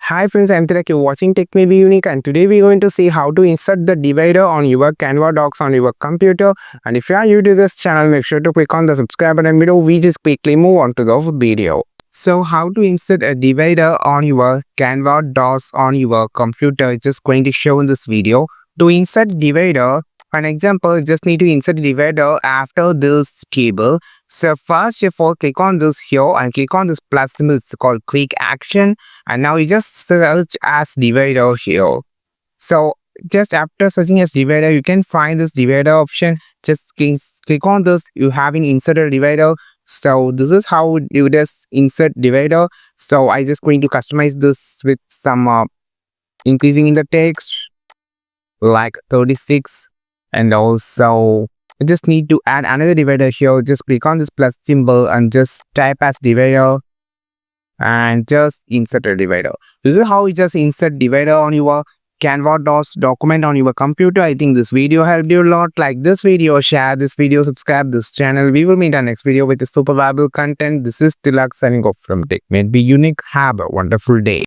Hi friends, I'm Tilak. You're watching Tech May Be Unique, and today we're going to see how to insert the divider on your Canva docs on your computer. And if you are new to this channel, make sure to click on the subscribe button below. We just quickly move on to the video. So how to insert a divider on your Canva docs on your computer is just going to show in this video. To insert divider, for an example, just need to insert divider after this table. So first of all, click on this here and click on this plus symbol. It's called quick action. And now you just search as divider here. So just after searching as divider, you can find this divider option. Just click on this. You have an inserted divider. So this is how you just insert divider. So I just going to customize this with some increasing in the text like 36, and also you just need to add another divider here. Just click on this plus symbol and just type as divider and just insert a divider. This is how you just insert divider on your Canva docs document on your computer. I think this video helped you a lot. Like this video, share this video, subscribe this channel. We will meet our next video with a super valuable content. This is Tilak signing off from Tech May Be Unique. Have a wonderful day.